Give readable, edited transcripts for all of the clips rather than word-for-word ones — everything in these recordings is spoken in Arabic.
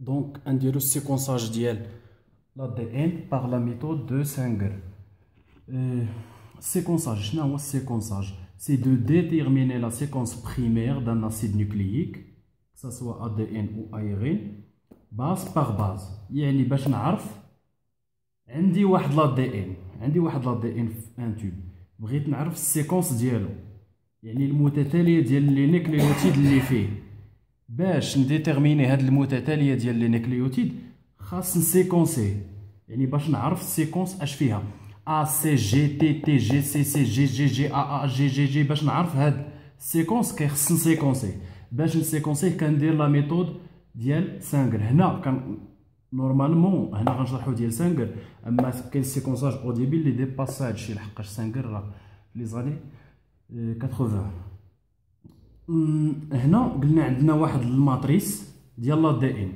Donc, نديرو السيكونساج ديال l'ADN par la méthode de Sanger. Séquençage, شنو هو السيكونساج؟ C'est de déterminer la séquence primaire d'un acide nucléique, que ce soit ADN ou ARN, base par base. يعني باش نعرف عندي واحد l'ADN في ان تيوب، بغيت نعرف السيكونس ديالو، يعني المتتاليه ديال لي نيكليوتيد اللي فيه. باش نديتيرميني هاد المتتاليه ديال لي نيكليوتيد خاص نسيكونسيه، يعني باش نعرف السيكونس اش فيها A C G T T G C C G G G A A G G G. باش نعرف هاد السيكونس كيخص نسيكونسيه. باش نسيكونسيه كندير لا ميثود ديال سانغر. هنا كان نورمالمون هنا غنشرحو ديال سانغر، اما كاين السيكونساج او ديبي اللي ديباسا هادشي، لحقاش سانغر راه في لي زاني 80. هنا قلنا عندنا واحد الماتريس ديال لا دي ان،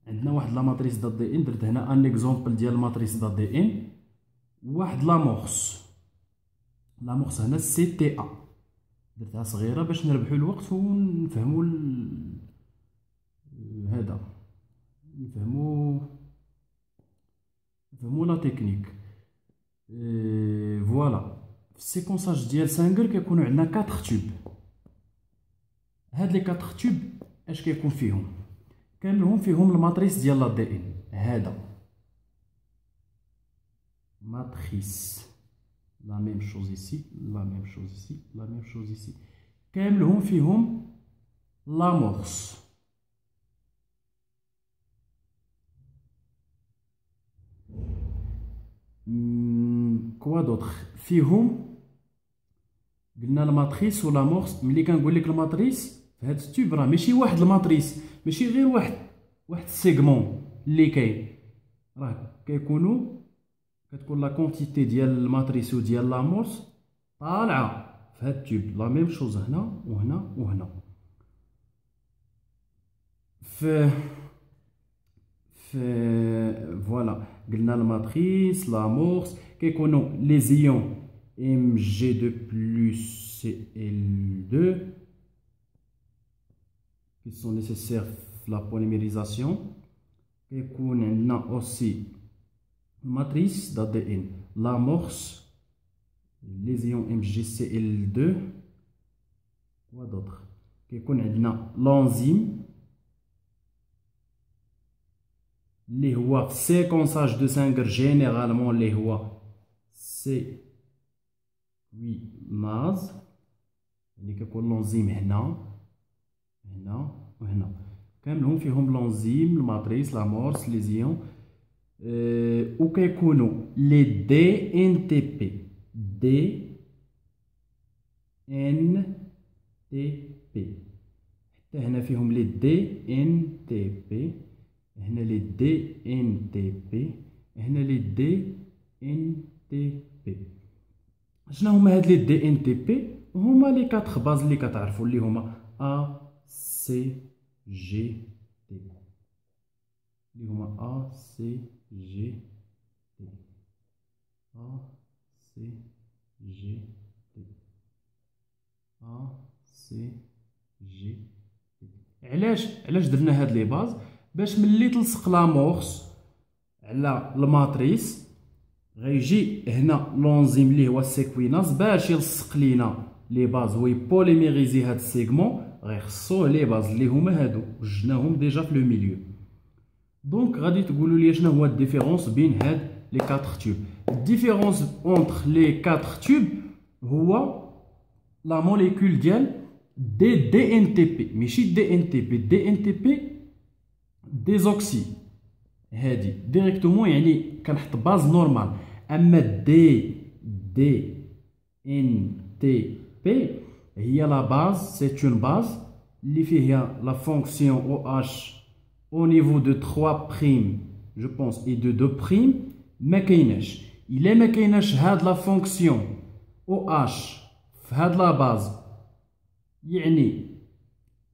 عندنا واحد لا ماتريس دا دي ان. درت هنا ان اكزومبل ديال الماتريس دا دي ان، واحد لامورس هنا سي تي ا، درتها صغيره باش نربحوا الوقت ونفهموا هذا، نفهموا لا تكنيك. فوالا في السيكونساج ديال سانغر كيكونوا عندنا 4 تيوب. هاد لي 4 تيوب اش كيكون فيهم؟ كاملهم فيهم الماتريس ديال لا دي ان. هذا ماتريس، لا ميم شوز ايسي، لا ميم شوز ايسي، لا ميم شوز ايسي، كاملهم فيهم لامورس. كوا دوطخ فيهم؟ قلنا الماتريس و لامورس. ملي كنقول لك الماتريس في هاد التيوب راه ماشي واحد الماتريس، ماشي غير واحد السيغمون اللي كاين، راه كتكون لا كونتيتي ديال الماتريس و ديال لامورس طالعه في هاد التيوب. لا ميم شوز هنا وهنا وهنا. فوالا قلنا الماتريس لامورس كيكونوا لي زيون Mg2 plus Cl2 qui sont nécessaires pour la polymérisation. كيكون عندنا aussi matrice d'ADN l'amorce, les ions MgCl2. quoi d'autre? كيكون عندنا l'enzyme اللي هو في السيكونساج دو سانغر جينيرالمون اللي هو سي وي ماز، يعني كيكون لونزيم هنا وهنا، كاملهم فيهم لونزيم الماتريس لامورس لي زيون. وكيكونوا لي دي ان تي بي، دي ان تي بي، حتى هنا فيهم لي دي ان تي بي، هنا لي دي ان تي بي، هنا لي دي ان تي بي. شنو هما هاد لي دي ان تي بي؟ هما لي 4 باز اللي كتعرفوا اللي هما ا سي جي تي، اللي هما ا سي جي تي، ا سي جي تي، ا سي جي تي. علاش درنا هاد لي باز؟ باش ملي تلصق لامورس على الماتريس غيجي هنا لونزيم اللي هو السيكويناز باش يلصق لينا لي باز ويبوليميريزي هاد السيغمون، غيخصوه لي باز اللي هما هادو وجدناهم ديجا في لو ميليو. دونك غادي تقولوا لي شنو هو الديفيرونس بين هاد لي 4 تيوب؟ الديفيرونس اونتر لي 4 تيوب هو لا موليكول ديال دي ان تي بي، ماشي دي ان تي بي. دي ان تي بي ديزوكسي هادي ديريكتومون، يعني كنحط باز نورمال. اما دي ان تي بي هي لا باز، سي اون باز اللي فيها لا فونكسيون او اش au niveau de 3 prime je pense et de 2 prime ما كايناش. الا ما كايناش هاد لا فونكسيون او اش في هاد لا باز، يعني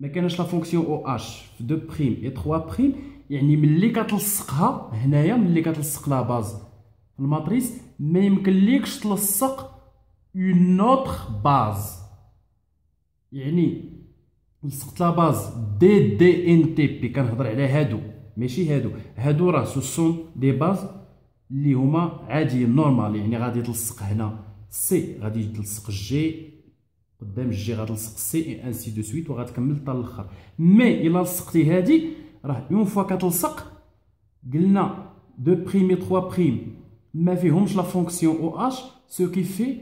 ما كايناش لا فونكسيون او اش في 2 بريم اي 3 بريم، يعني ملي كتلصقها هنايا، ملي كتلصق لا باز في الماتريس ما يمكنليكش تلصق اون اوتر باز. يعني لصقت لا باز دي ان تي بي. كنهضر على هادو ماشي هادو راه سوسون دي باز اللي هما عاديين نورمال. يعني غادي تلصق هنا سي، غادي تلصق جي قدام الجي، غادي تلصق سي انسي دو سويت وغتكمل حتى الاخر. مي الا لصقتي هادي راه اون فوا كتلصق قلنا دو بريم اي 3 بريم ما فيهمش لا فونكسيون او اش، سو كي في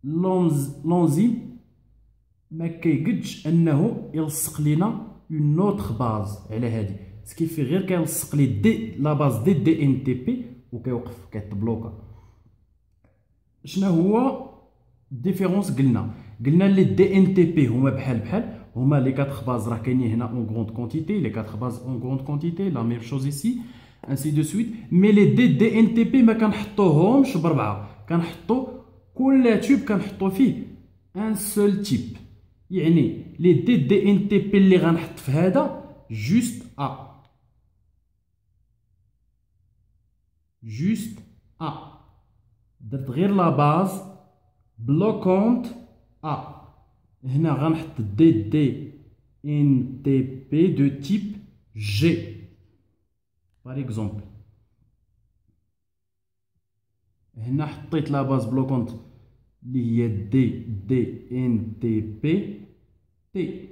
لونزيم ما كيقدش انه يلصق لينا اون اوتر باز على هادي، سكيفي غير كيلصق لي دي لا باز دي ان تي بي وكيوقف كيتبلوكا. شنو هو الديفيرونس؟ قلنا لي دي ان تي بي هما بحال هما لي 4 باز راه كاينين هنا اون غروند كونتيتي، لي 4 باز اون غروند كونتيتي لا ميم شوز ايسي انسي دو سويت. مي لي دي ان تي بي ما كنحطوهمش بربعه، كنحطو كل تيوب كنحطو فيه ان سول تيب. يعني لي دي ان تي بي اللي غنحط في هذا جوست درت غير لا باز بلوكونت هنا غنحط دي ان تي بي دو تيب جي بار اكزومبل. هنا حطيت لا باز بلوكونت اللي هي دي ان تي بي تي،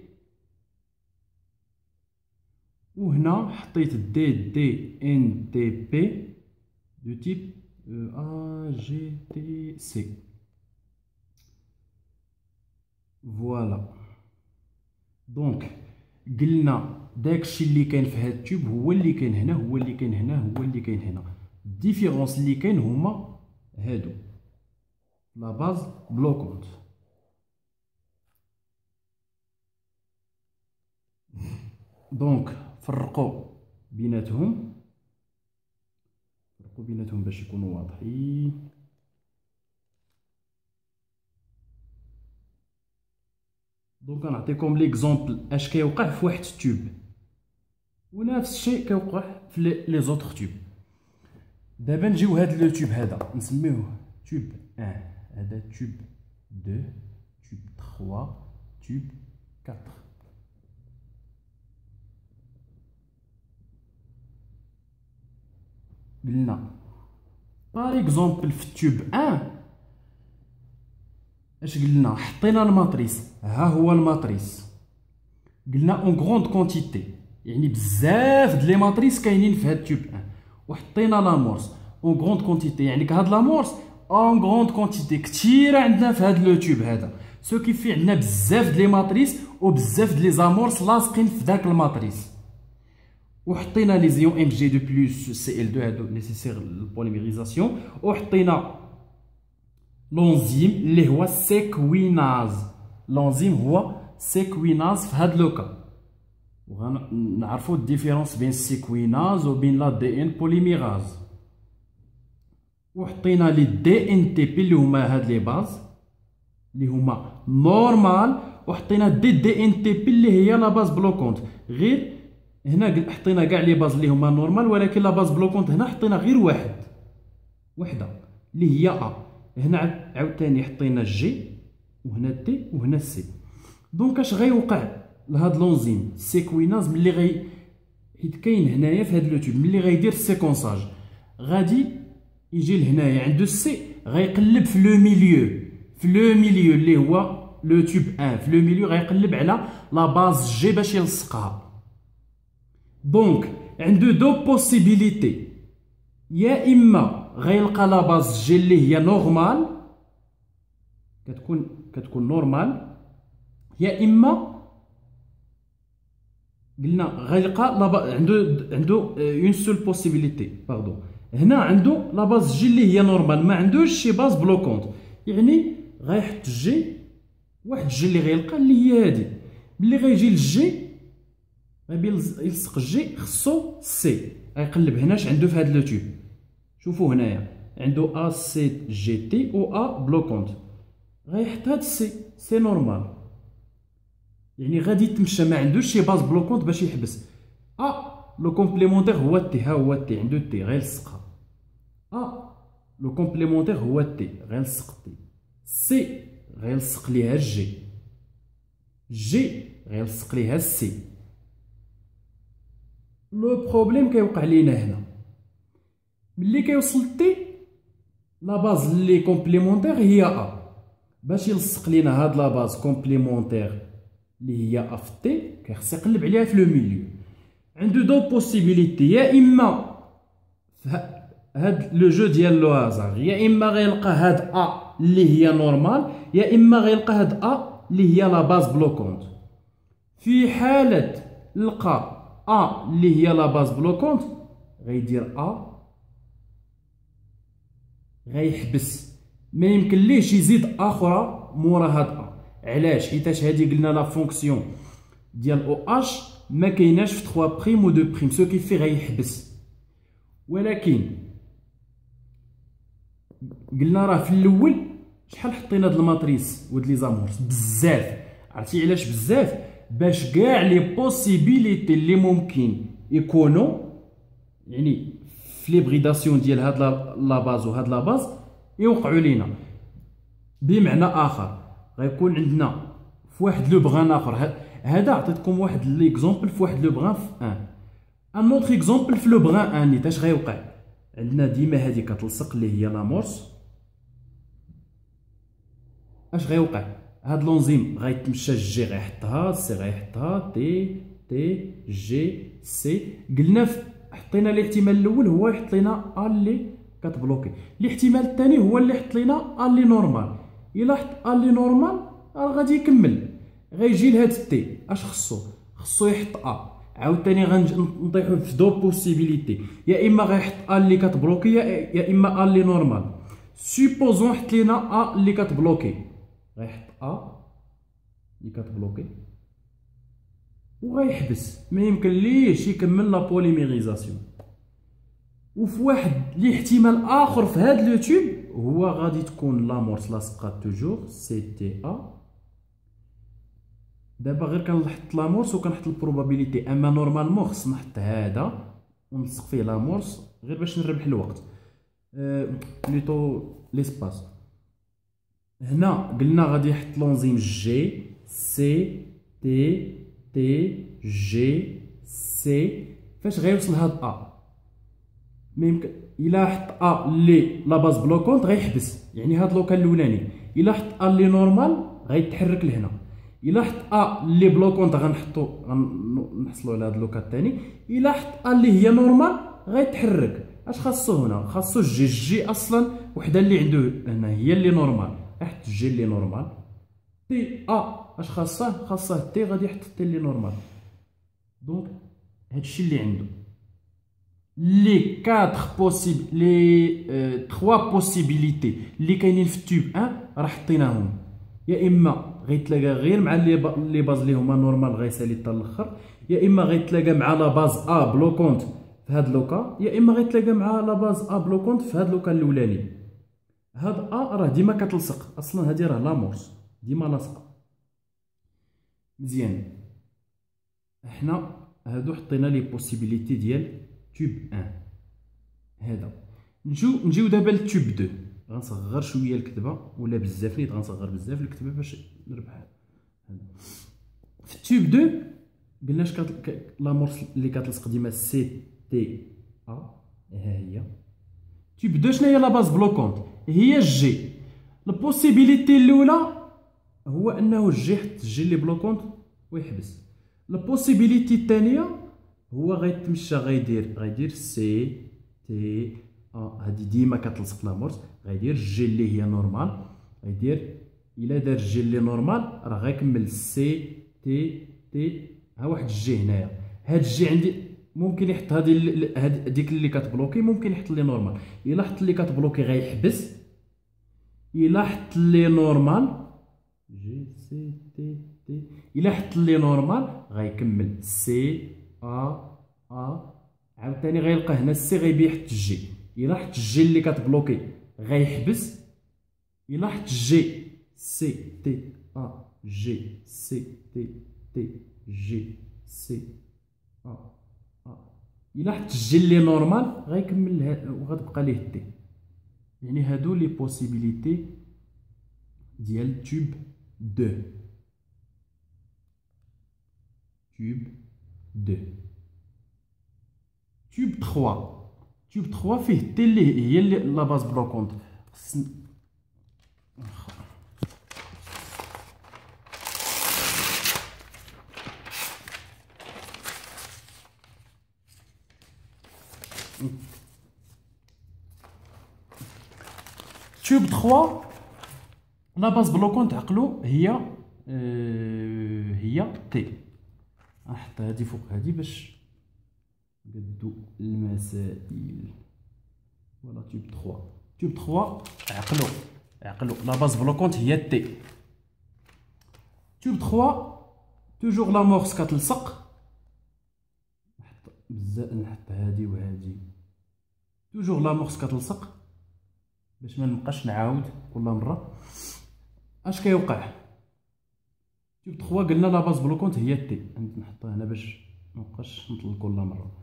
وهنا حطيت دي ان تي بي دو تيب جي تي سي. فوالا دونك قلنا داكشي اللي كاين في هاد التيوب هو اللي كاين هنا، هو اللي كاين هنا، هو اللي كاين هنا. الديفيرونس اللي كاين هما هادو لا باز بلوكونت. دونك فرقوا بيناتهم باش يكونوا واضحين. دونك نعطيكم ليكزومبل اش كيوقع في واحد التيوب، ونفس الشيء كيوقع في لي زوتر تيوب. دابا نجيو هاد لو تيوب هذا نسميوه تيوب 1، هذا تيوب 2، تيوب 3، تيوب 4. قلنا بار اكزومبل في التيوب 1 اش قلنا؟ حطينا الماتريس، ها هو الماتريس، قلنا اون غروند كونتيتي، يعني بزاف د لي ماتريس كاينين في هاد التيوب 1، وحطينا لامورس اون غروند كونتيتي، يعني هاد لامورس اون غروند كونتيتي كثيره عندنا في هاد لو تيوب هذا، سو كيفي عندنا بزاف د لي ماتريس وبزاف د لي زامورس لاصقين في داك الماتريس. وحطينا لي زيون ام جي دو بلس سي ال 2 هادو نيسيسير للبوليميريزاسيون، وحطينا لونزيم اللي هو سيكويناز. لونزيم هو سيكويناز في هاد لوكا، وغنعرفو الديفيرونس بين السيكويناز وبين لا دي ان بوليميراز. وحطينا لي دي ان تي بي اللي هما هاد لي باز اللي هما نورمال، وحطينا دي ان تي بي اللي هي لا باز بلوكونت. غير هنا حطينا كاع لي باز اللي هما نورمال، ولكن لا باز بلوكونت هنا حطينا غير وحده اللي هي هنا عاوتاني حطينا جي، وهنا تي، وهنا سي. دونك اش غيوقع لهاد لونزيم سيكويناز ملي حيت كاين هنايا في هاد لو تيوب ملي غيدير السيكونساج غادي يجي لهنايا عنده السي، غيقلب في لو ميليو اللي هو لو تيوب 1، في لو ميليو غيقلب على لا باز جي باش يلصقها. دونك عنده دو بوسيبيليتي، يا اما غيلقى لا باز جي اللي هي نورمال كتكون نورمال، يا اما قلنا غيلقى عنده اون سول بوسيبيليتي باردون، هنا عنده لا باز جي اللي هي نورمال، ما عندوش شي باز بلوكونت، يعني غيحط جي، واحد الجي اللي غيلقى اللي هي هادي. ملي غيجي للجي غيبي يلصق الجي خصو سي، غيقلب هنا اش عنده في هاد لو تيوب. شوفوا هنايا عنده ا سي جي تي و ا بلوكونت، غيحط هاد سي نورمال، يعني غادي يتمشى، ما عندوش شي باز بلوكونت باش يحبس. لو كومبليمونتير هو التي، ها هو التي، عنده التي غيلصقها. لو كومبليمونتير هو التي غيلصق التي. سي غيلصق ليها الجي غيلصق ليها السي. لو بروبليم كيوقع لينا هنا ملي كيوصل تي لا باز اللي كومبليمونتير هي ا، باش يلصق لينا هاد لا باز كومبليمونتير اللي هي ا في تي كيخص يقلب عليها في لو ميليو. عنده دو بوسيبيليتي، يا اما هاد لو جو ديال لو هازار، يا اما غيلقى هاد ا اللي هي نورمال، يا اما غيلقى هاد ا اللي هي لا باز بلوكونت. في حالة لقى ا اللي هي لا باز بلوكونت غيدير ا غيحبس، ما يمكنليش يزيد اخرى مورا هاد ا. علاش؟ حيتاش هادي قلنا لا فونكسيون ديال او اش ما كايناش في 3 بريم و 2 بريم، سو كيفي غيحبس. ولكن قلنا راه في الاول شحال حطينا هاد الماتريس ود لي زامورس بزاف. عرفتي علاش بزاف؟ باش كاع لي بوسيبيليتي اللي ممكن يكونوا يعني في ليبريداسيون ديال هاد لا باز وهاد لا باز يوقعوا لينا. بمعنى اخر غيكون عندنا في واحد لو بغان اخر، هذا عطيتكم واحد ليكزومبل في واحد لو بغان في ان اوتر اكزومبل في لو بغان ان نيت. اش غيوقع عندنا؟ ديما هذه كتلصق اللي هي لامورس. اش غيوقع؟ هاد لونزيم غيتمشى الجي غيحطها، السي غيحطها، تي تي جي سي. قلنا حطينا الاحتمال الاول هو يحط لينا ا اللي كتبلوكي، الاحتمال الثاني هو اللي يحط لينا ا اللي نورمال. الا حط ا اللي نورمال راه غادي يكمل، غيجي لهاد تي. اش خصو يحط ا. عاوتاني غنطيحو في دو بوسيبيليتي، يا اما غيحط ا اللي كتبلوكي يا اما ا اللي نورمال. سوبوزون حط لينا ا اللي كتبلوكي، غيحط ا اللي كتبلوكي وغيحبس، ما يمكنليش يكمل لا بوليميريزاسيون. وفي واحد الاحتمال اخر في هاد لو تيوب هو غادي تكون لامورس لاصقه توجور سي تي ا. دابا غير كنحط لامورس وكنحط البروبابيليتي، اما نورمالمون خص نحط هذا ونلصق فيه لامورس غير باش نربح الوقت، بليتو ليسباس. هنا قلنا غادي يحط لونزيم جي سي تي تي جي سي. فاش غيوصل هاد ا ما يمكن الا حط ا اللي لا باز بلوكونت غيحبس، يعني هاد لوكال الاولاني. الا حط ا اللي نورمال غيتحرك لهنا، الا حط ا اللي بلوكونت غنحصلوا على هاد لوكال الثاني. الا حط ا اللي هي نورمال غيتحرك. اش خاصو هنا؟ خاصو الجي اصلا وحده اللي عنده هنا هي اللي نورمال، حط الجي اللي نورمال. تي ا اش خاصه تي، غادي يحط تي اللي نورمال. دونك هادشي اللي عنده لي 4 بوسيبل لي 3 بوسيبيليتي اللي كاينين في التوب 1 راه حطيناهم. يا اما غيتلاقى غير مع لي باز اللي هما نورمال غيسالي حتى الاخر، يا اما غيتلاقى مع لا باز ا بلوكونت في هاد لوكا، يا اما غيتلاقى مع لا باز ا بلوكونت في هاد لوكا الاولاني. هاد ا راه ديما كتلصق، اصلا هادي راه لامورس ديما لاصقه. مزيان، حنا هادو حطينا لي بوسيبيليتي ديال توب 1. هذا نجيو دابا لتوب 2. غنصغر شويه الكتبه ولا بزاف نيت، غنصغر بزاف الكتبه باش نربح. في التوب 2 قلناش لامورس اللي كتلصق ديما سي تي ا، ها هي. توب 2 شنو هي لا باز بلوكونت؟ هي الجي. البوسيبيليتي الاولى هو انه الجي يحط الجي اللي بلوكونت ويحبس. البوسيبيليتي الثانيه هو غيتمشى غيدير سي تي ا، هادي ديما كتلصق لامورس. غيدير الجي اللي هي نورمال، غيدير الا دار الجي اللي نورمال راه غيكمل سي تي تي. ها واحد الجي هنايا، هاد الجي عندي ممكن يحط هاديك اللي كتبلوكي، ممكن يحط اللي نورمال. الا حط اللي كتبلوكي غيحبس، الا حط اللي نورمال جي سي تي تي، الا حط اللي نورمال غيكمل سي ا ا. عاوتاني غيلقى هنا السي غيبي يحط الجي. الا حط الجي اللي كتبلوكي غيحبس، الا حط الجي سي تي ا جي سي تي تي جي سي ا ا، الا حط الجي اللي نورمال غيكمل وغتبقى ليه تي. يعني هادو لي بوسيبيليتي ديال توب 2. tube 2. tube 3. tube 3 فيه تي اللي هي لا باز بلوكونت. tube 3 لا باز بلوكونت عقلو هي تي. نحط هادي فوق هادي باش نقدو المسائل. فوالا تيوب 3. تيوب 3 عقلو لا باز بلوكونت هي تي. تيوب 3 توجور لامورس كتلصق. نحط بزاف، نحط هادي وهادي. توجور لامورس كتلصق باش ما نبقاش نعاود كل مره. اش كيوقع؟ تيوب 3 قلنا لا باز بلوكونت هي تي. نحطها هنا باش مبقاش نطل كل مره.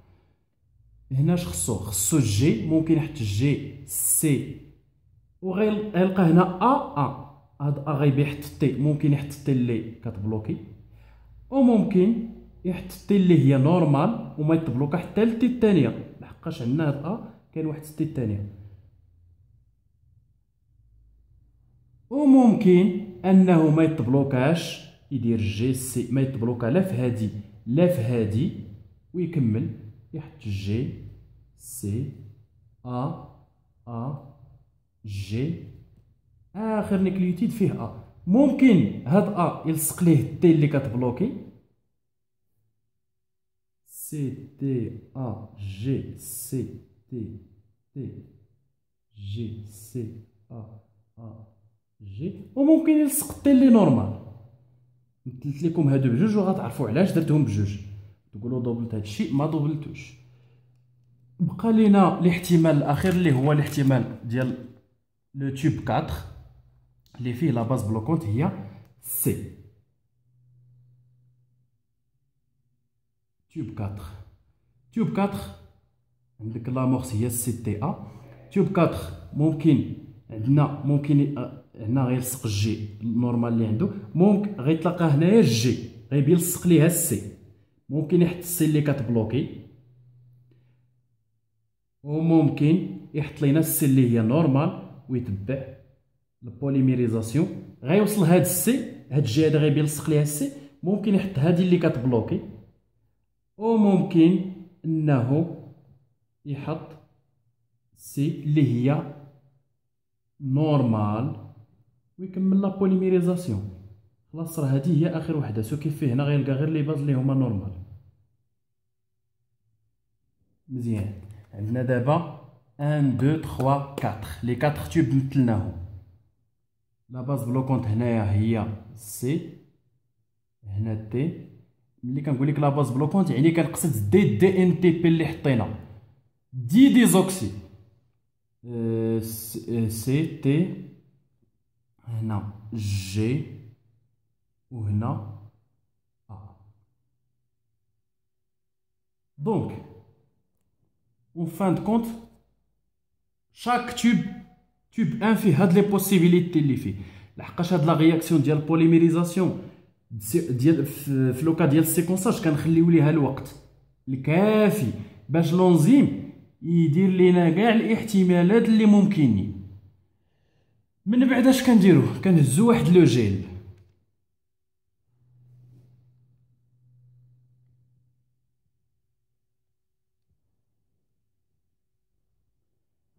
هنا اش خصو الجي. ممكن يحط جي سي وغيلقى هنا هاد غيبي يحط تي. ممكن يحط تي اللي كتبلوكي، وممكن يحط تي اللي هي نورمال وما يتبلوكا حتى لتي الثانيه، لحقاش عندنا هاد كاين واحد تي الثانيه. وممكن انه ما يتبلوكاش، يدير جي سي ما يتبلوكا لا في هادي لا في هادي، ويكمل يحط جي سي جي اخر نيكليوتيد فيه ممكن هاد يلصق ليه تي اللي كتبلوكي سي تي جي سي تي جي سي جي. وممكن يلصق تي اللي نورمال. مثلت لكم هادو بجوج وغتعرفوا علاش درتهم بجوج. تقولوا دوبلت هادشي، ما دوبلتوش. بقى لينا الاحتمال الاخير اللي هو الاحتمال ديال لو تيوب 4 اللي فيه لا باز بلوكونت هي سي. تيوب 4. تيوب 4 عندك لامورس هي سي تي تيوب 4 ممكن عندنا هنا غيلصق الجي النورمال اللي عنده. ممكن غيتلقى هنايا الجي غيلصق ليها السي. ممكن يحط السي اللي كتبلوكي، وممكن يحط لينا السي اللي هي نورمال ويتبع البوليميريزاسيون. غيوصل هاد السي، هاد الجي هذا غيلصق ليها السي. ممكن يحط هادي اللي كتبلوكي، وممكن انه يحط سي اللي هي نورمال ويكمل لا بوليميريزاسيون. خلاص راه هادي هي اخر وحده. سو كيف فيه هنا غيلقى غير لي باز اللي هما نورمال. مزيان. عندنا دابا 1 2 3 4 لي 4 تيوب مثلناهم. لا باز بلوكونت هنايا هي سي، هنا تي. ملي كنقول لك لا باز بلوكونت يعني كنقصد دي ان تي بي اللي حطينا دي ديزوكسي سي تي هنا جي وهنا دونك اون فان دو كونت شاك تيوب ان فيه هاد لي بوسيبيليتي اللي فيه. لحقاش هاد لا رياكسيون ديال البوليميريزاسيون ديال في لوكا ديال السيكونساج كنخليو ليها الوقت الكافي باش لونزيم يدير لينا كاع الاحتمالات اللي ممكنين. من بعد اش كنديرو؟ كنهزو واحد لو جيل.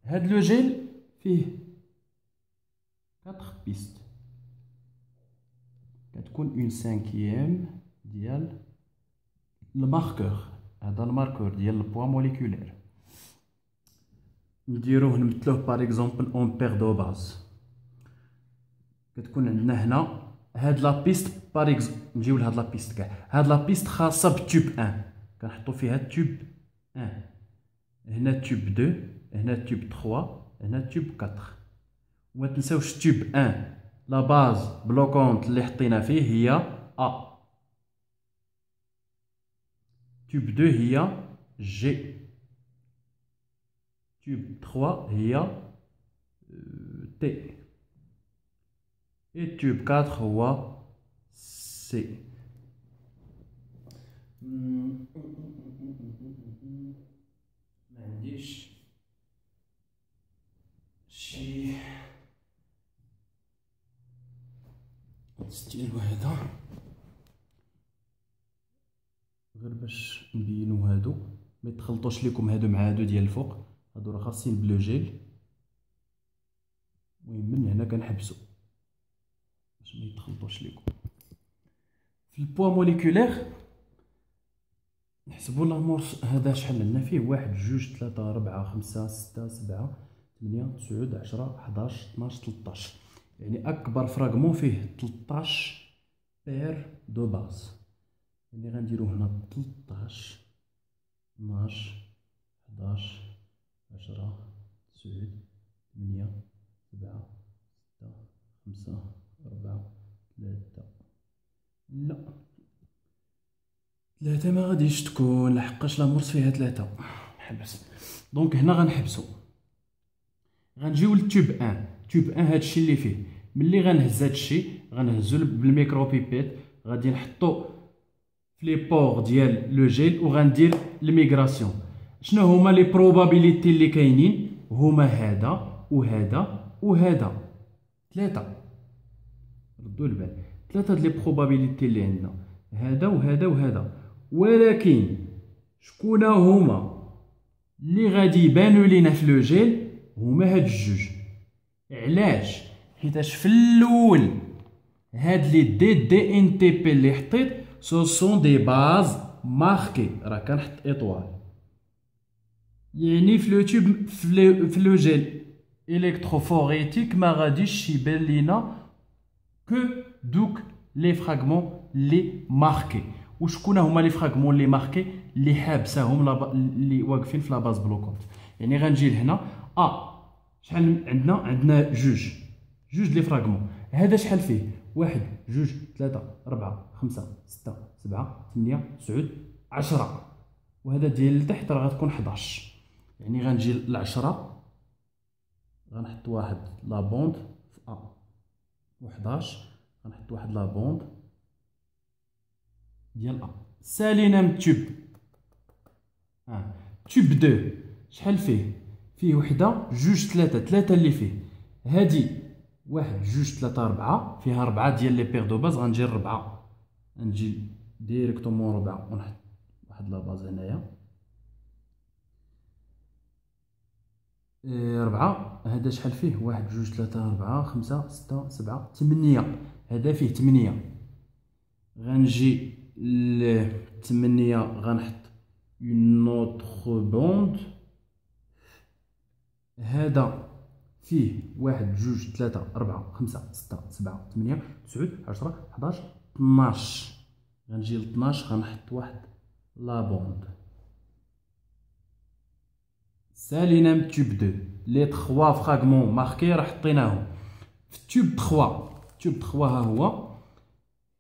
هاد لو جيل فيه 4 بيست. كتكون اون سانكيام ديال الماركور. هذا الماركور ديال البوا موليكولير نديروه نمثلوه باغ اكزومبل اون بير دو باز. كتكون عندنا هنا هاد لا بيست باغ نجيو لهاد لا بيست كاع. هاد لا بيست خاصه بتيوب 1 كنحطو فيها تيوب 1. هنا تيوب 2 هنا تيوب 3 هنا تيوب 4. وما تنساوش تيوب 1 لا باز بلوكونت اللي حطينا فيه هي ا. تيوب 2 هي جي. تيوب 3 هي تي. et tube 4 هو سي. ما عنديش شي ستيل هذا غير باش نبينو هادو ما يتخلطوش ليكم هادو مع هادو ديال الفوق. هادو راه خاصين بلو جيل. المهم من هنا كنحبسو باش ما يتخلطوش ليكم. في البوا موليكولير نحسبو لامورس هذا شحال عندنا فيه، 1 2 3 4 5 6 7 8 9 10 11 12 13. يعني اكبر فراغمون فيه 13 بير دو باز. يعني غنديرو هنا 13 12 11 10 9 8 7 6 5 4 3. لا 3 ما غاديش تكون، لحقاش لامورس فيها 3. نحبس. دونك هنا غنحبسو. غنجيو للتوب 1. توب 1 هادشي اللي فيه. ملي غنهز هادشي غنهزو بالميكرو بيبيت، غادي نحطو في لي بور ديال لو جيل وغندير الميغراسيون. شنو هما لي بروبابيليتي اللي كاينين؟ هما هذا وهذا وهذا. 3. ردوا البال، 3 د لي بروبابيليتي اللي عندنا، هذا وهذا وهذا. ولكن شكون هما اللي غادي يبانو لينا في لو جيل؟ هما هاد الجوج. علاش؟ حيتاش في الاول هاد لي دي ان تي بي اللي حطيت سو سون دي باز ماركي، راه كنحط ايطوال. يعني في لو تيوب في لو جيل الكتروفوريتيك ما غاديش يبان لينا كو دوك لي فراغمون لي ماركي. وشكون هما لي فراغمون لي ماركي اللي حابساهم اللي واقفين في لا باز بلوكونت؟ يعني غنجي لهنا شحال عندنا جوج لي فراغمون. هذا شحال فيه؟ 1 2 3 4 5 6 7 8 9 10. وهذا ديال لتحت راه غتكون 11. يعني غنجي ل10 غنحط واحد لا بوند في و11 غنحط واحد لا بوند ديال سالينا من تيوب تيوب 2 شحال فيه؟ فيه وحده جوج ثلاثه اللي فيه. هادي 1 2 3 4 فيها 4 ديال لي بير دو باز. غنجي 4 غنجي ديريكتومون 4 ونحط واحد لا باز هنايا 4. هذا شحال فيه؟ 1 2 3 4 5 6 7 8. هذا فيه 8. غنجي ل 8 غنحط اون اوتر بوند. هذا فيه 1 2 3 4 5 6 7 8 9 10 11 12. غنجي ل 12 غنحط واحد لا بوند. سالينا من تيوب 2 لي 3 فراغمون ماركي راه حطيناهم في تيوب 3. تيوب 3 ها هو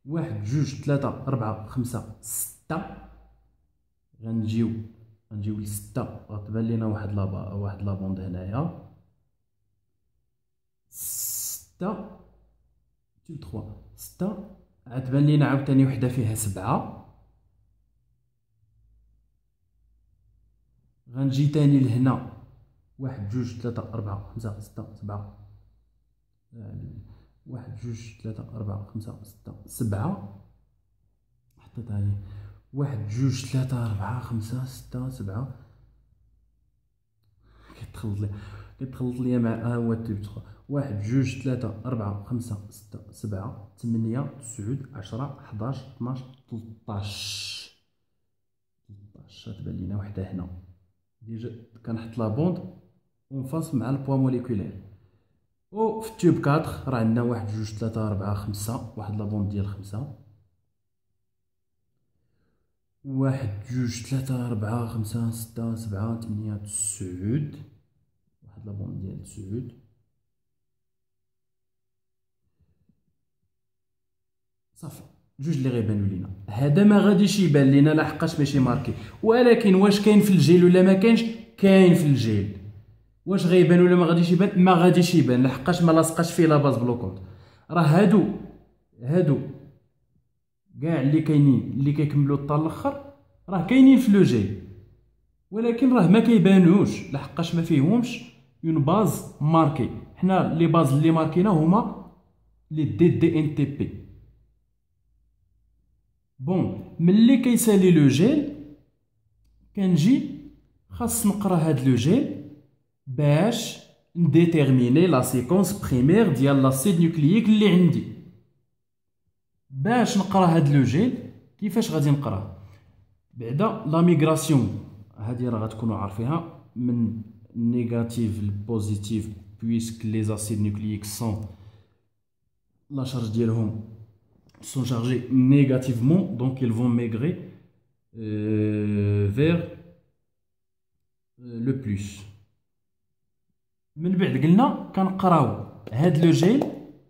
1 2 3 4 5 6. غنجيو ل 6 غتبان لينا واحد لا بوند هنايا 6. تيوب 3 6 غتبان لينا عاوتاني وحده فيها 7. غنجي تاني لهنا 1 2 3 4 5 6 7 1 2 3 4 5 6 7. حطيتها لي 1 2 3 4 5 6 7. كيتخلط ليا مع هو التيب 3. 1 2 3 4 5 6 7 8 9 10 11 12 13. غتبان لينا وحده هنا ديجا كنحط لا بوند اون فاس مع البوا موليكولير. و في التيوب 4 راه عندنا 1 2 3 4 5 واحد لا بوند ديال 5. 1 2 3 4 5 6 7 8 9 واحد لا بوند ديال 9. صافي جوج اللي غيبانو لينا. هذا ما غاديش يبان لينا لحقاش ماشي ماركي. ولكن واش كاين في الجيل ولا ما كاينش؟ كاين في الجيل. واش غيبان ولا ما غاديش يبان؟ ما غاديش يبان لحقاش ما لاصقاش فيه لا باز بلوكونت. راه هادو كاع اللي كاينين اللي كيكملوا حتى الاخر راه كاينين في لو جيل، ولكن راه ما كيبانوش لحقاش ما فيهمش اون باز ماركي. حنا لي باز اللي ماركينا هما لي دي ان تي بي. بون ملي كيسالي لو جيل كنجي خاص نقرا هاد لو جيل باش نديتيرميني لا سيكونس بريمير ديال لاسيد نوكلييك اللي عندي. باش نقرا هاد لو جيل كيفاش غادي نقراه؟ بعدا لا ميغراسيون هادي راه غتكونوا عارفينها من نيجاتيف لبوزيتيف، بويسك لي زاسيد نوكلييك سون لا شارج ديالهم sont chargés négativement, donc ils vont migrer vers le plus. من بعد قلنا كنقراو هاد لو جيل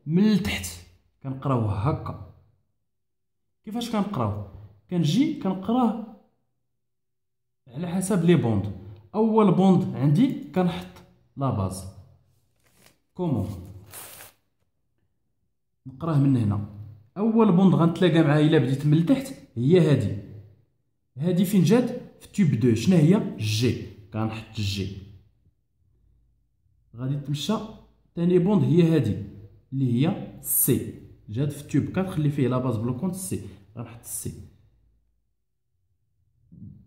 من التحت، كنقراوه هكا. كيفاش كنقراوه؟ كنجي كنقراه على حسب لي بوند. اول بوند عندي كنحط لا باز. كومون نقراه من هنا؟ اول بوند غنتلاقى معاه الا بديت من التحت هي هادي فين جات؟ في تيوب 2. شنو هي؟ جي. كنحط جي. غادي تمشى ثاني بوند هي هادي اللي هي سي، جات في تيوب 4 اللي فيه لا باز بلوكونت سي، غنحط سي.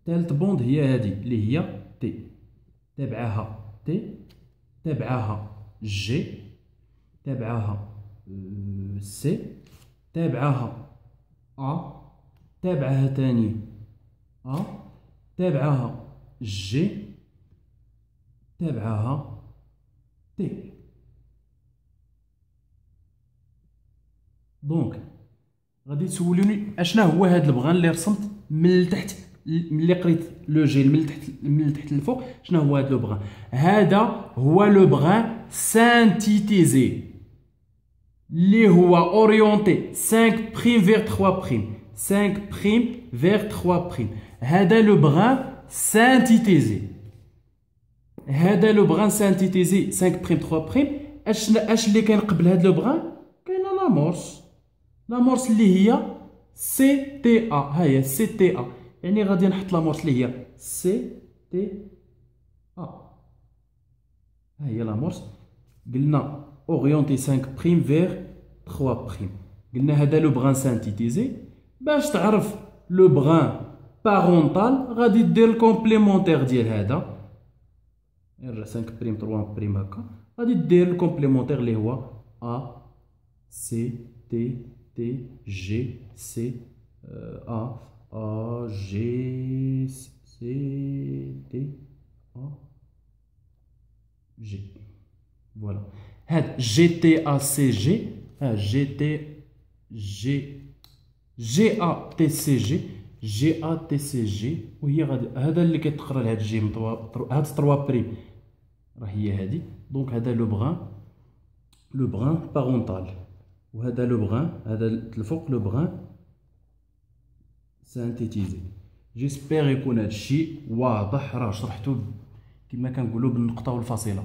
ثالث بوند هي هادي اللي هي تي، تابعاها تي، تابعاها جي، تابعاها سي، تابعاها ا، تابعاها تاني ا، تابعاها جي، تابعاها تي. دونك غادي تسولوني اشنا هو هاد البغان اللي رسمت من التحت ملي قريت لو جيل من التحت للفوق. شنو هو هاد لو بغان؟ هذا هو لو بغان سانتيتيزي اللي هو اورينتي 5 بريم فيغ 3 بريم، 5 بريم فيغ 3 بريم. هذا لو بغان سانتيتيزي، هذا لو بغان سانتيتيزي 5 بريم 3 بريم. اش اللي كان قبل هذا لو بغان؟ كاينه لامورس، لامورس اللي هي سي تي ا. ها هي سي تي ا، يعني غادي نحط لامورس اللي هي سي تي ا. ها هي لامورس. قلنا اورينتي 5 بريم فيغ 3 بريم. قلنا هذا لو بغان سانتيتيزي. باش تعرف لو بغان بارونتال غادي دير الكومبليمونتير ديال هذا، نرجع 5 بريم 3 بريم هكا، غادي دير الكومبليمونتير اللي هو ا سي تي تي جي سي ا ا جي سي تي ا جي. فوالا هاد جي تي ا سي جي، ها جي تي جي جي ا تي سي جي، جي ا تي سي جي. وهي غادي هذا اللي كيتقرا لهاد الجي من هاد 3 بريم راه هي هادي. دونك هذا لو بغان بارونتال، وهذا لو بغان هذا الفوق لو بغان سانتيتيزي. جيسبيغ يكون هادشي واضح، راه شرحتو كما كنقولوا بالنقطه والفاصله.